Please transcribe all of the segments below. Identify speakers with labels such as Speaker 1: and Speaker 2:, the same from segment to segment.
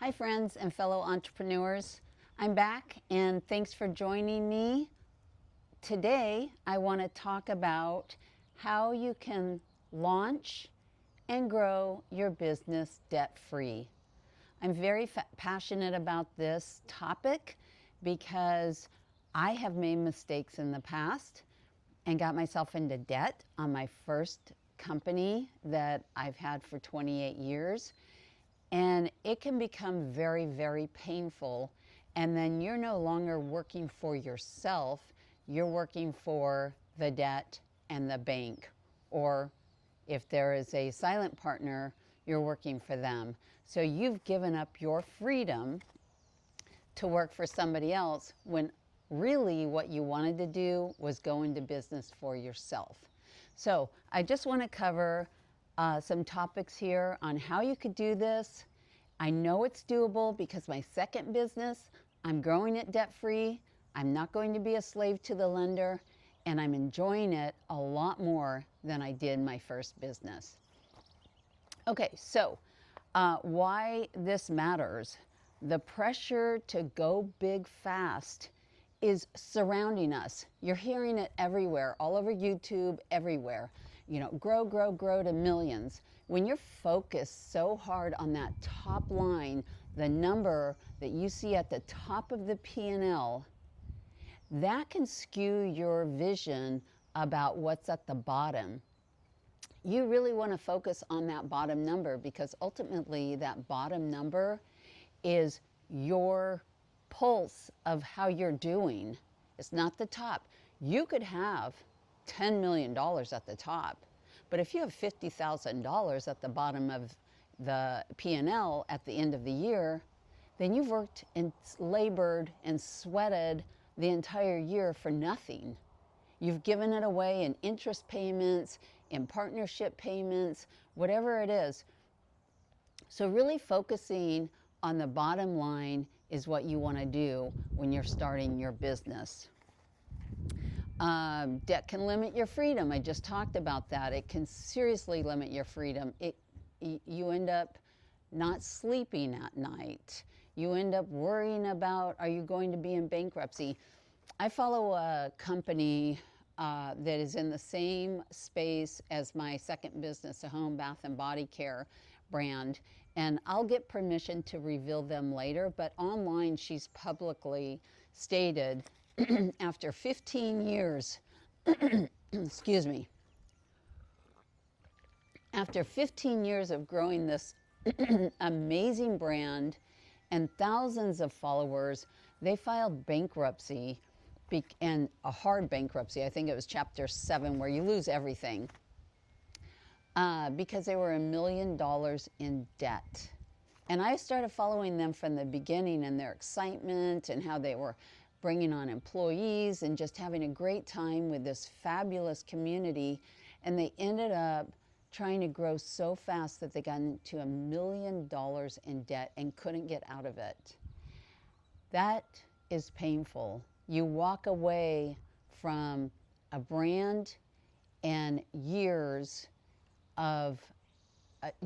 Speaker 1: Hi, friends and fellow entrepreneurs. I'm back, and thanks for joining me. Today, I want to talk about how you can launch and grow your business debt-free. I'm very passionate about this topic because I have made mistakes in the past and got myself into debt on my first company that I've had for 28 years. And it can become very, very painful. And then you're no longer working for yourself, you're working for the debt and the bank. Or if there is a silent partner, you're working for them. So you've given up your freedom to work for somebody else when really what you wanted to do was go into business for yourself. So I just want to cover some topics here on how you could do this. I know it's doable because my second business, I'm growing it debt-free. I'm not going to be a slave to the lender, and I'm enjoying it a lot more than I did my first business. Okay, so why this matters. The pressure to go big fast is surrounding us. You're hearing it everywhere, all over YouTube, everywhere. You know, grow, grow, grow to millions. When you're focused so hard on that top line, the number that you see at the top of the P&L, that can skew your vision about what's at the bottom. You really want to focus on that bottom number because ultimately that bottom number is your pulse of how you're doing. It's not the top. You could have $10 million at the top, but if you have $50,000 at the bottom of the P&L at the end of the year, then you've worked and labored and sweated the entire year for nothing. You've given it away in interest payments, in partnership payments, whatever it is. So really focusing on the bottom line is what you want to do when you're starting your business. Debt can limit your freedom. I just talked about that. It can seriously limit your freedom. You end up not sleeping at night. You end up worrying about, are you going to be in bankruptcy? I follow a company that is in the same space as my second business, a home bath and body care brand, and I'll get permission to reveal them later, but online she's publicly stated after 15 years, excuse me, after 15 years of growing this amazing brand and thousands of followers, they filed bankruptcy, and a hard bankruptcy. I think it was Chapter 7, where you lose everything, because they were $1 million in debt. And I started following them from the beginning and their excitement and how they were bringing on employees and just having a great time with this fabulous community. And they ended up trying to grow so fast that they got into $1 million in debt and couldn't get out of it. That is painful. You walk away from a brand and years of,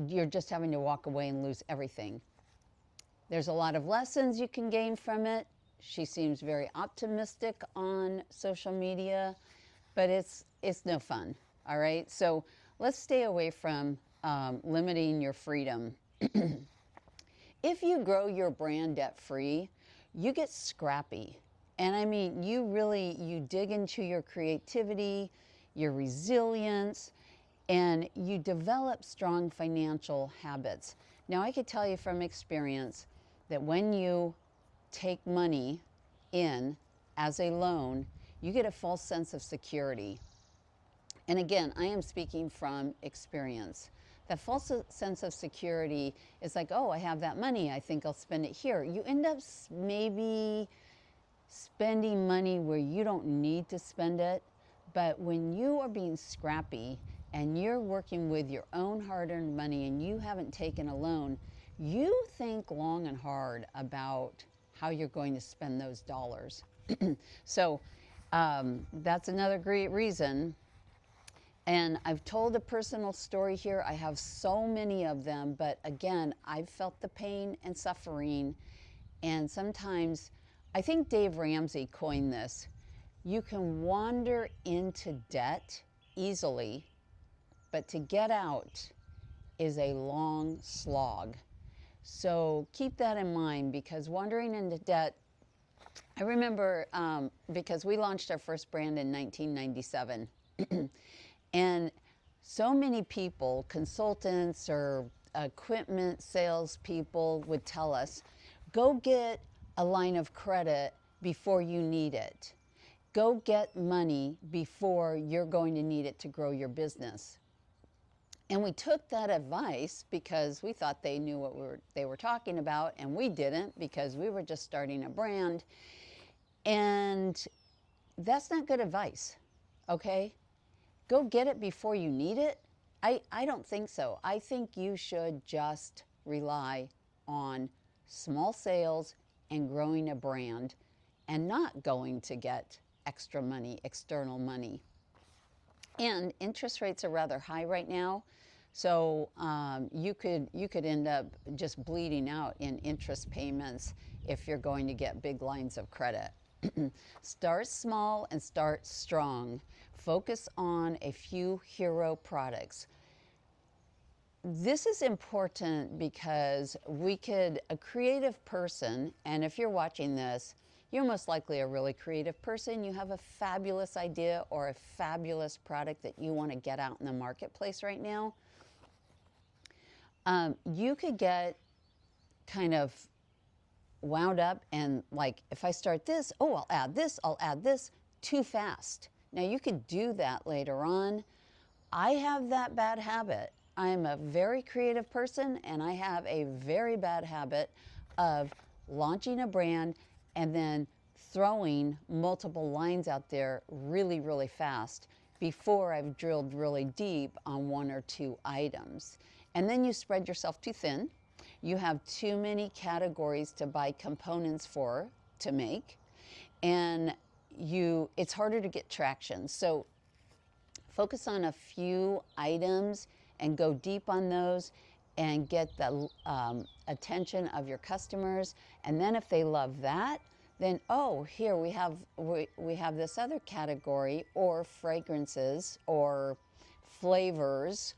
Speaker 1: you're just having to walk away and lose everything. There's a lot of lessons you can gain from it. She seems very optimistic on social media, but it's no fun, all right? So let's stay away from limiting your freedom. If you grow your brand debt-free, you get scrappy. And I mean, you dig into your creativity, your resilience, and you develop strong financial habits. Now, I could tell you from experience that when you take money in as a loan, you get a false sense of security. And again, I am speaking from experience. That false sense of security is like, oh, I have that money, I think I'll spend it here. You end up maybe spending money where you don't need to spend it. But when you are being scrappy and you're working with your own hard-earned money and you haven't taken a loan, you think long and hard about how you're going to spend those dollars. So that's another great reason. And I've told a personal story here. I have so many of them, but again, I've felt the pain and suffering. And sometimes, I think Dave Ramsey coined this, you can wander into debt easily, but to get out is a long slog. So keep that in mind, because wandering into debt, I remember because we launched our first brand in 1997. And so many people, consultants or equipment salespeople, would tell us, go get a line of credit before you need it. Go get money before you're going to need it to grow your business. And we took that advice because we thought they knew what they were talking about, and we didn't, because we were just starting a brand. And that's not good advice, okay? Go get it before you need it? I don't think so. I think you should just rely on small sales and growing a brand and not going to get extra money, external money. And interest rates are rather high right now. So you could end up just bleeding out in interest payments if you're going to get big lines of credit. Start small and start strong. Focus on a few hero products. This is important because a creative person, and if you're watching this, you're most likely a really creative person. You have a fabulous idea or a fabulous product that you want to get out in the marketplace right now. You could get kind of wound up and like, if I start this, oh, I'll add this, too fast. Now you could do that later on. I have that bad habit. I'm a very creative person, and I have a very bad habit of launching a brand and then throwing multiple lines out there really, really fast before I've drilled really deep on one or two items. And then you spread yourself too thin. You have too many categories to buy components to make, and it's harder to get traction. So focus on a few items and go deep on those and get the attention of your customers. And then if they love that, then, oh, here we have this other category, or fragrances or flavors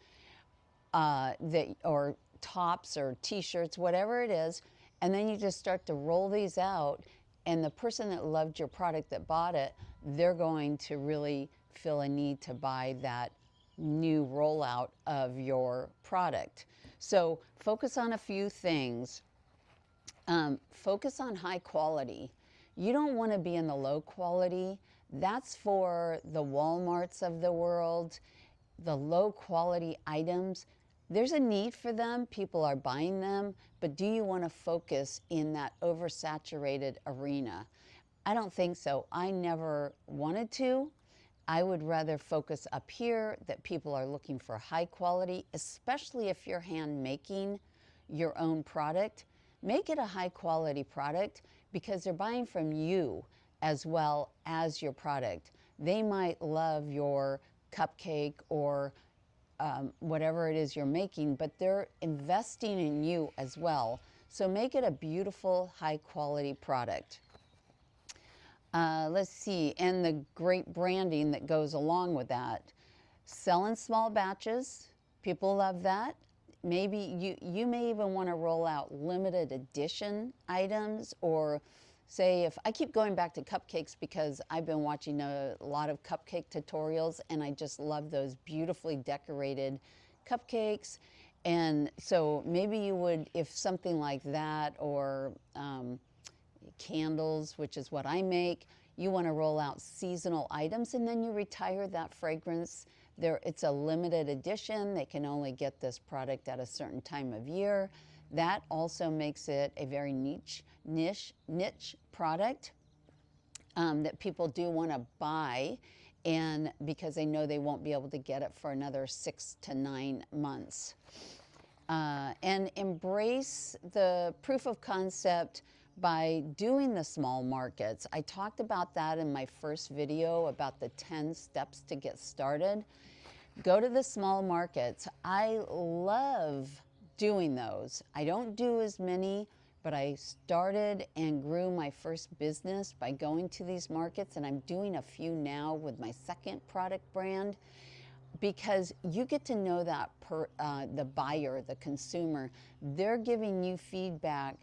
Speaker 1: or tops or t-shirts, whatever it is. And then you just start to roll these out, and the person that loved your product that bought it, they're going to really feel a need to buy that new rollout of your product. So focus on a few things. Focus on high quality. You don't want to be in the low quality. That's for the Walmarts of the world. The low quality items, there's a need for them. People are buying them, but do you want to focus in that oversaturated arena? I don't think so. I never wanted to. I would rather focus up here, that people are looking for high quality, especially if you're hand making your own product. Make it a high quality product, because they're buying from you as well as your product. They might love your cupcake or whatever it is you're making, but they're investing in you as well. So make it a beautiful, high quality product. Let's see, and the great branding that goes along with that. Sell in small batches. People love that. Maybe you may even want to roll out limited edition items, or say, if I keep going back to cupcakes because I've been watching a lot of cupcake tutorials, and I just love those beautifully decorated cupcakes. And so maybe you would, if something like that, or candles, which is what I make, you want to roll out seasonal items, and then you retire that fragrance. It's a limited edition. They can only get this product at a certain time of year. That also makes it a very niche product that people do want to buy, and because they know they won't be able to get it for another 6 to 9 months. And embrace the proof of concept by doing the small markets. I talked about that in my first video, about the 10 steps to get started. Go to the small markets. I love doing those. I don't do as many, but I started and grew my first business by going to these markets, and I'm doing a few now with my second product brand, because you get to know that the buyer, the consumer. They're giving you feedback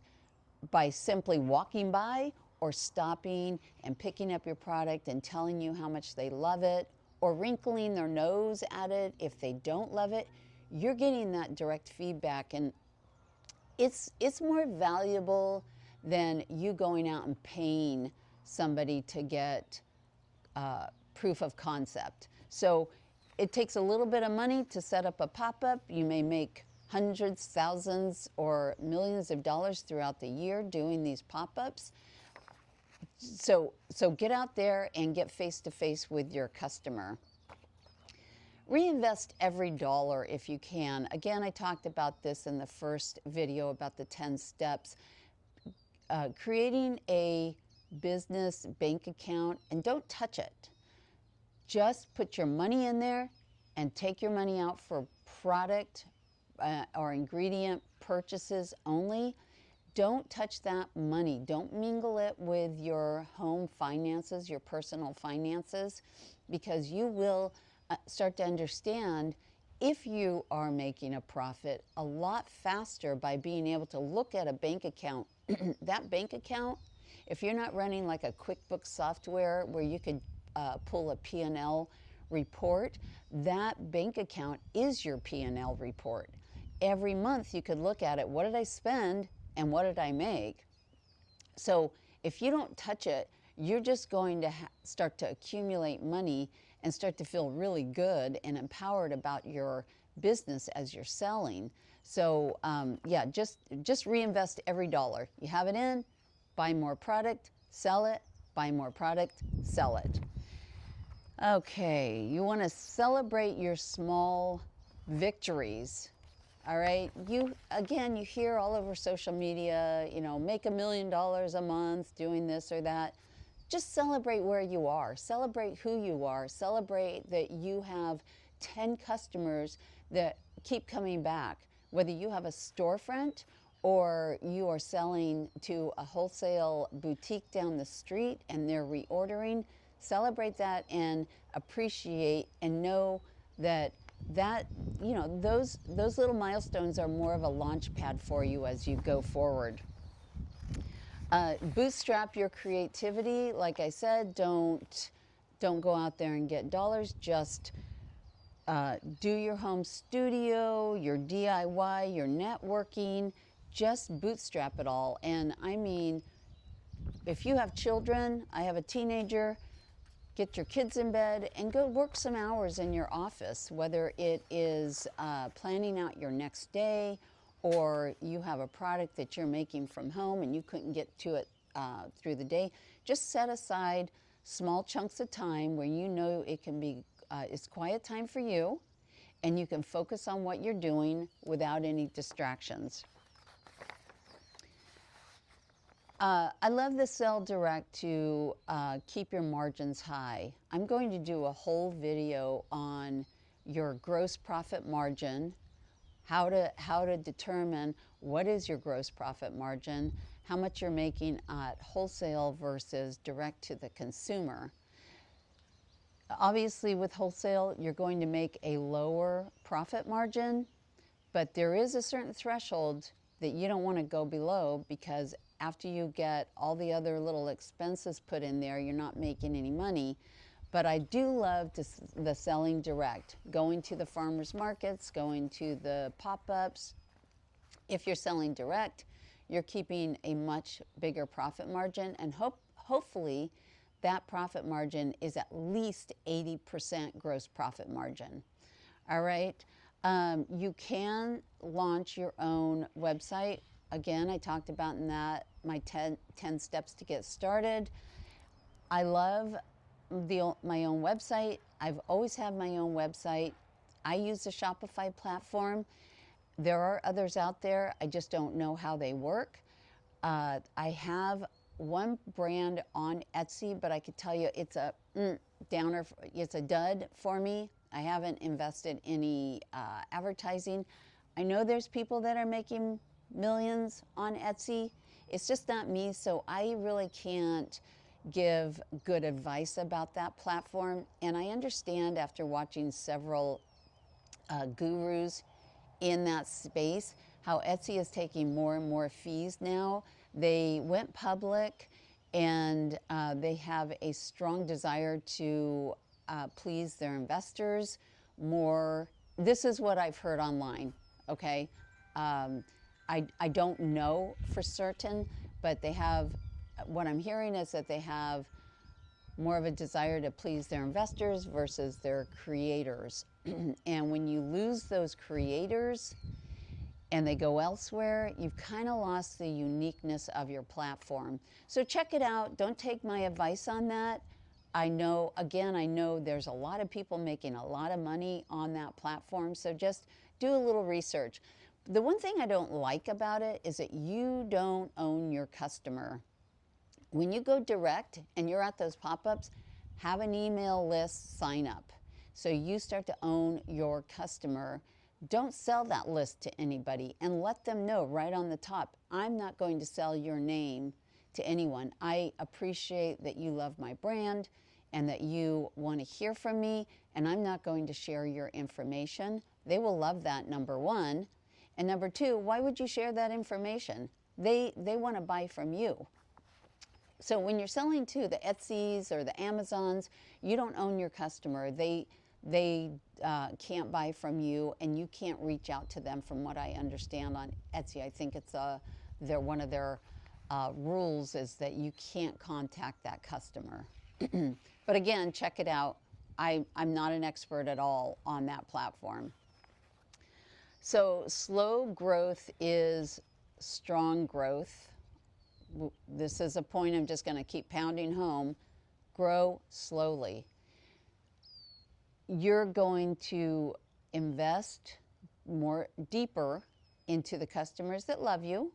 Speaker 1: by simply walking by or stopping and picking up your product and telling you how much they love it, or wrinkling their nose at it if they don't love it. You're getting that direct feedback, and it's more valuable than you going out and paying somebody to get proof of concept. So it takes a little bit of money to set up a pop-up. You may make hundreds, thousands, or millions of dollars throughout the year doing these pop-ups. So get out there and get face-to-face with your customer. Reinvest every dollar if you can. Again, I talked about this in the first video about the 10 steps. Creating a business bank account, and don't touch it. Just put your money in there and take your money out for product or ingredient purchases only. Don't touch that money. Don't mingle it with your home finances, your personal finances, because you will start to understand if you are making a profit a lot faster by being able to look at a bank account. That bank account, if you're not running like a QuickBooks software where you could pull a P&L report, that bank account is your P&L report. Every month you could look at it. What did I spend and what did I make? So if you don't touch it, you're just going to start to accumulate money and start to feel really good and empowered about your business as you're selling. So yeah, just reinvest every dollar. You have it in, buy more product, sell it, buy more product, sell it. Okay, you want to celebrate your small victories. All right, you hear all over social media, make $1 million a month doing this or that. Just celebrate where you are. Celebrate who you are. Celebrate that you have 10 customers that keep coming back. Whether you have a storefront or you are selling to a wholesale boutique down the street and they're reordering, celebrate that and appreciate and know that those little milestones are more of a launch pad for you as you go forward. Bootstrap your creativity. Like I said, don't go out there and get dollars. Just do your home studio, your DIY, your networking. Just bootstrap it all. And I mean, if you have children, I have a teenager, get your kids in bed and go work some hours in your office, whether it is planning out your next day, or you have a product that you're making from home and you couldn't get to it through the day. Just set aside small chunks of time where you know it can be, it's quiet time for you, and you can focus on what you're doing without any distractions. I love the Sell Direct to keep your margins high. I'm going to do a whole video on your gross profit margin, how to determine what is your gross profit margin, how much you're making at wholesale versus direct to the consumer. Obviously with wholesale, you're going to make a lower profit margin, but there is a certain threshold that you don't want to go below, because after you get all the other little expenses put in there, you're not making any money. But I do love the selling direct, going to the farmers markets, going to the pop-ups. If you're selling direct, you're keeping a much bigger profit margin, and hopefully that profit margin is at least 80% gross profit margin. All right. You can launch your own website. Again, I talked about in that my 10 steps to get started. I love my own website. I've always had my own website. I use the Shopify platform. There are others out there. I just don't know how they work. I have one brand on Etsy, but I could tell you it's a downer. It's a dud for me. I haven't invested any advertising. I know there's people that are making millions on Etsy. It's just not me, so I really can't give good advice about that platform. And I understand after watching several gurus in that space how Etsy is taking more and more fees now. They went public and they have a strong desire to please their investors more. This is what I've heard online, okay? I don't know for certain, but they have, what I'm hearing is that they have more of a desire to please their investors versus their creators. And when you lose those creators and they go elsewhere, you've kind of lost the uniqueness of your platform. So check it out. Don't take my advice on that. I know there's a lot of people making a lot of money on that platform. So just do a little research. The one thing I don't like about it is that you don't own your customer. When you go direct and you're at those pop-ups, have an email list sign up. So you start to own your customer. Don't sell that list to anybody and let them know right on the top, I'm not going to sell your name to anyone. I appreciate that you love my brand and that you want to hear from me, and I'm not going to share your information. They will love that, number one. And number two, why would you share that information? They want to buy from you. So when you're selling to the Etsys or the Amazons, you don't own your customer. They can't buy from you, and you can't reach out to them. From what I understand on Etsy, I think it's one of their rules is that you can't contact that customer. But again, check it out. I'm not an expert at all on that platform. So slow growth is strong growth. This is a point I'm just going to keep pounding home. Grow slowly. You're going to invest more deeper into the customers that love you.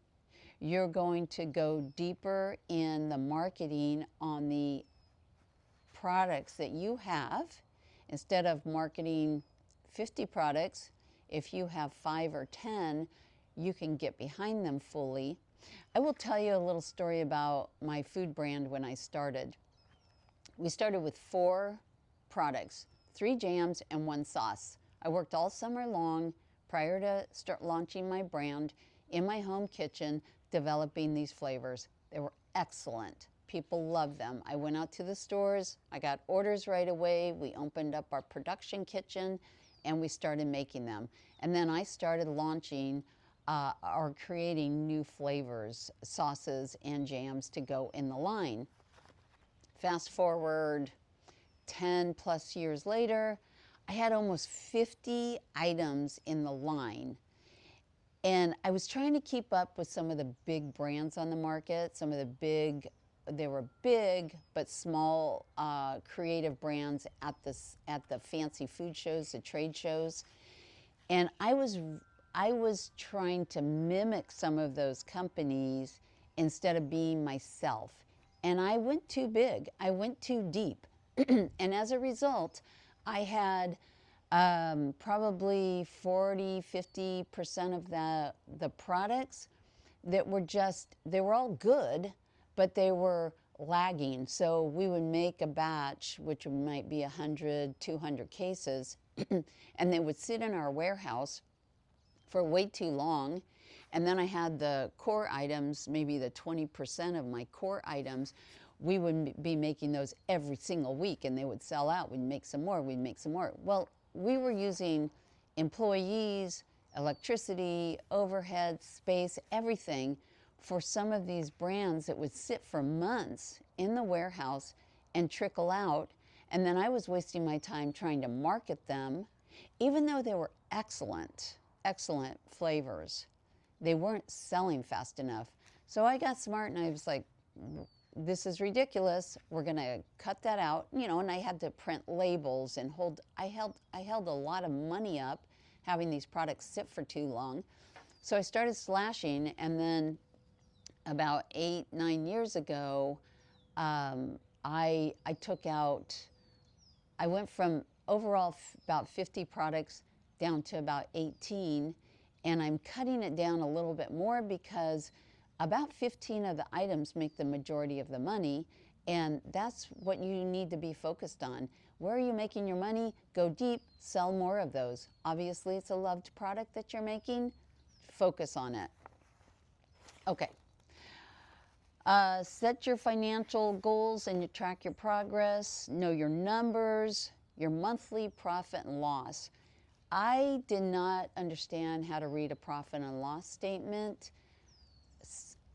Speaker 1: You're going to go deeper in the marketing on the products that you have. Instead of marketing 50 products, if you have 5 or 10, you can get behind them fully. I will tell you a little story about my food brand when I started. We started with 4 products, 3 jams and 1 sauce. I worked all summer long prior to start launching my brand in my home kitchen, developing these flavors. They were excellent. People loved them. I went out to the stores. I got orders right away. We opened up our production kitchen and we started making them. And then I started launching or creating new flavors, sauces and jams to go in the line. Fast forward 10 plus years later, I had almost 50 items in the line. And I was trying to keep up with some of the big brands on the market, they were big but small creative brands at the fancy food shows, the trade shows. And I was trying to mimic some of those companies instead of being myself. And I went too big. I went too deep. And as a result, I had probably 40–50% of the products that were they were all good, but they were lagging. So we would make a batch, which might be 100–200 cases, and they would sit in our warehouse for way too long. And then I had the core items, maybe the 20% of my core items. We would be making those every single week, and they would sell out. We'd make some more, we'd make some more. Well, we were using employees, electricity, overhead, space, everything for some of these brands that would sit for months in the warehouse and trickle out. And then I was wasting my time trying to market them, even though they were excellent flavors. They weren't selling fast enough. So I got smart and I was like, this is ridiculous. We're gonna cut that out, and I had to print labels and I held a lot of money up having these products sit for too long. So I started slashing, and then about 8–9 years ago, I went from overall about 50 products down to about 18. And I'm cutting it down a little bit more because about 15 of the items make the majority of the money. And that's what you need to be focused on. Where are you making your money? Go deep, sell more of those. Obviously, it's a loved product that you're making. Focus on it. Okay. Set your financial goals and you track your progress. Know your numbers, your monthly profit and loss. I did not understand how to read a profit and loss statement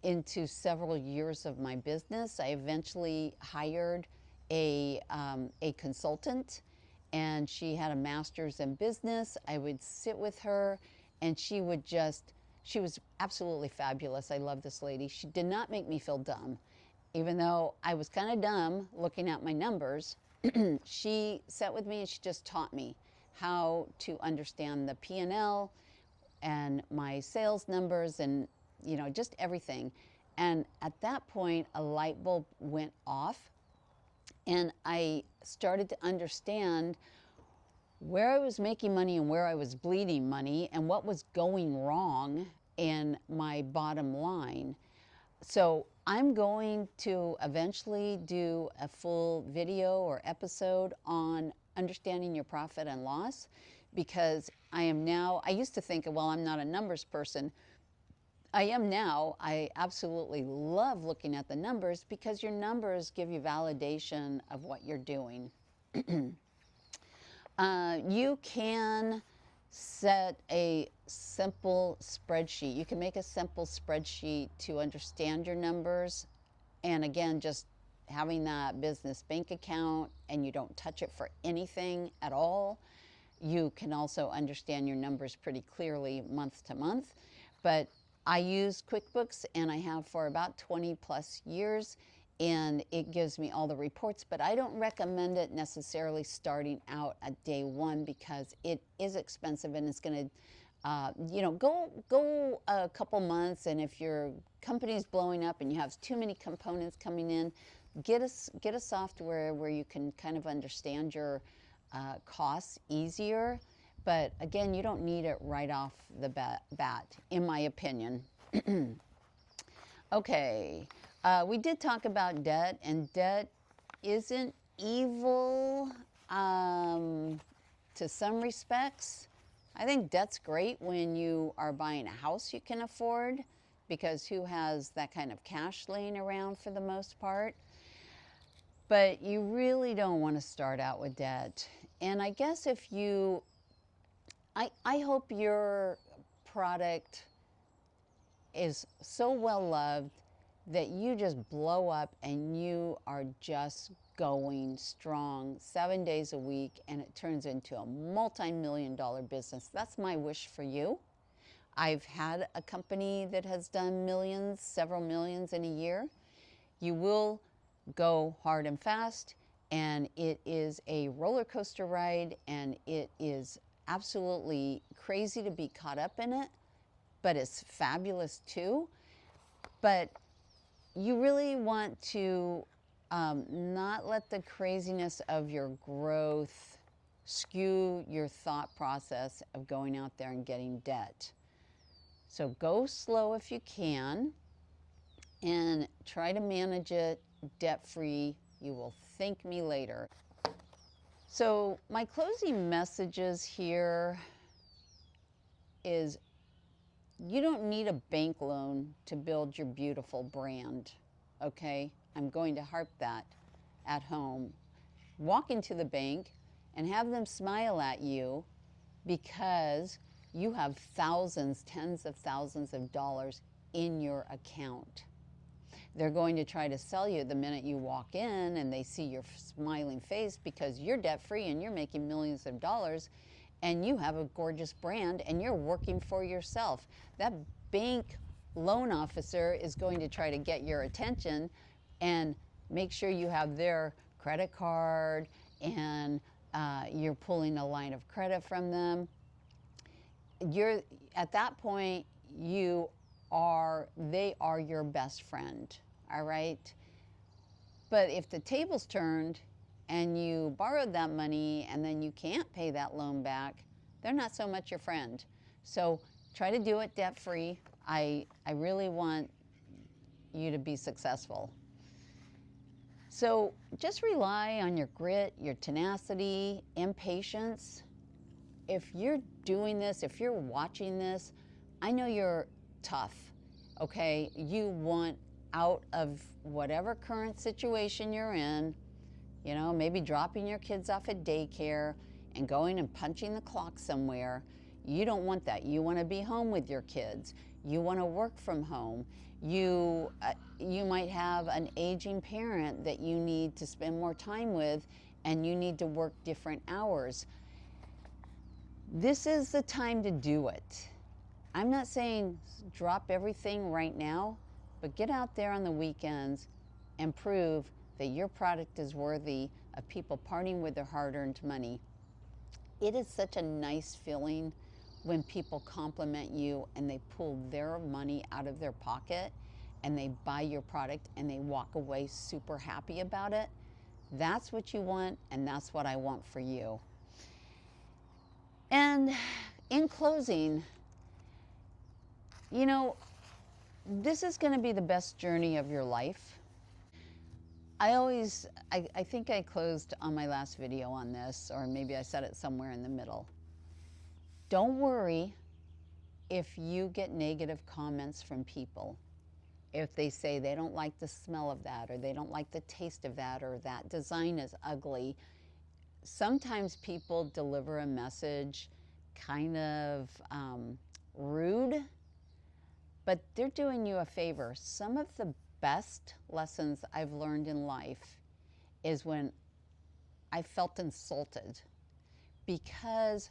Speaker 1: into several years of my business. I eventually hired a consultant, and she had a master's in business. I would sit with her, and she was absolutely fabulous. I love this lady. She did not make me feel dumb. Even though I was kind of dumb looking at my numbers, she sat with me and she just taught me how to understand the P&L and my sales numbers and, you know, just everything. And at that point, a light bulb went off and I started to understand where I was making money and where I was bleeding money and what was going wrong in my bottom line. So I'm going to eventually do a full video or episode on understanding your profit and loss, because I used to think, well, I'm not a numbers person. I am now. I absolutely love looking at the numbers because your numbers give you validation of what you're doing. You can set a simple spreadsheet. You can make a simple spreadsheet to understand your numbers. And again, just having that business bank account and you don't touch it for anything at all. You can also understand your numbers pretty clearly month to month. But I use QuickBooks and I have for about 20 plus years, and it gives me all the reports, but I don't recommend it necessarily starting out at day one because it is expensive and it's going to go a couple months, and if your company's blowing up and you have too many components coming in, get a software where you can kind of understand your costs easier. But again, you don't need it right off the bat, in my opinion. Okay, we did talk about debt, and debt isn't evil to some respects. I think debt's great when you are buying a house you can afford, because who has that kind of cash laying around for the most part? But you really don't want to start out with debt. And I guess if you, I hope your product is so well loved that you just blow up and you are just going strong 7 days a week and it turns into a multi-million-dollar business. That's my wish for you. I've had a company that has done millions, several millions in a year. You will go hard and fast, and it is a roller coaster ride, and it is absolutely crazy to be caught up in it, but it's fabulous too. But you really want to not let the craziness of your growth skew your thought process of going out there and getting debt. So go slow if you can and try to manage it debt-free. You will thank me later. So my closing messages here is, you don't need a bank loan to build your beautiful brand, okay? I'm going to harp that at home. Walk into the bank and have them smile at you because you have thousands, tens of thousands of dollars in your account. They're going to try to sell you the minute you walk in and they see your smiling face because you're debt-free and you're making millions of dollars and you have a gorgeous brand and you're working for yourself. That bank loan officer is going to try to get your attention and make sure you have their credit card and you're pulling a line of credit from them. At that point, they are your best friend, all right? But if the table's turned and you borrowed that money and then you can't pay that loan back, they're not so much your friend. So try to do it debt-free. I really want you to be successful. So just rely on your grit, your tenacity, and patience. If you're doing this, if you're watching this, I know you're tough, okay? You want out of whatever current situation you're in, you know, maybe dropping your kids off at daycare and going and punching the clock somewhere. You don't want that. You want to be home with your kids. You want to work from home. You might have an aging parent that you need to spend more time with, and you need to work different hours. This is the time to do it. I'm not saying drop everything right now, but get out there on the weekends and prove that your product is worthy of people parting with their hard-earned money. It is such a nice feeling when people compliment you and they pull their money out of their pocket and they buy your product and they walk away super happy about it. That's what you want, and that's what I want for you. And in closing, you know, this is going to be the best journey of your life. I think I closed on my last video on this, or maybe I said it somewhere in the middle. Don't worry if you get negative comments from people. If they say they don't like the smell of that, or they don't like the taste of that, or that design is ugly. Sometimes people deliver a message kind of rude, but they're doing you a favor. Some of the best lessons I've learned in life is when I felt insulted because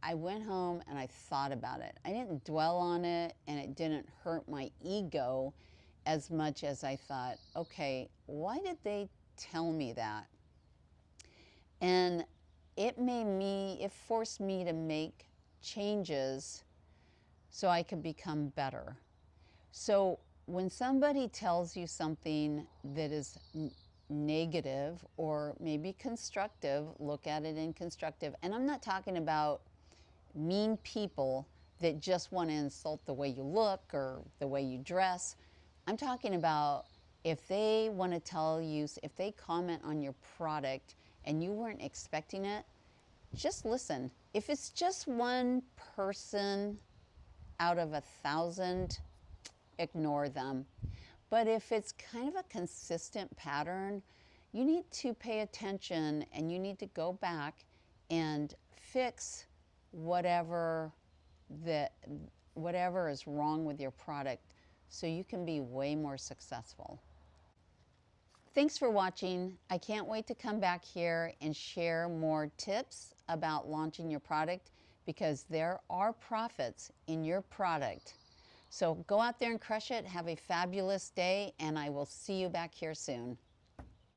Speaker 1: I went home and I thought about it. I didn't dwell on it, and it didn't hurt my ego as much as I thought, okay, why did they tell me that? And it forced me to make changes so I could become better. So when somebody tells you something that is negative or maybe constructive, look at it in constructive. And I'm not talking about mean people that just want to insult the way you look or the way you dress. I'm talking about if they want to tell you, if they comment on your product and you weren't expecting it, just listen. If it's just one person out of 1,000, ignore them. But if it's kind of a consistent pattern, you need to pay attention and you need to go back and fix whatever is wrong with your product so you can be way more successful. Thanks for watching. I can't wait to come back here and share more tips about launching your product, because there are profits in your product. So go out there and crush it. Have a fabulous day, and I will see you back here soon.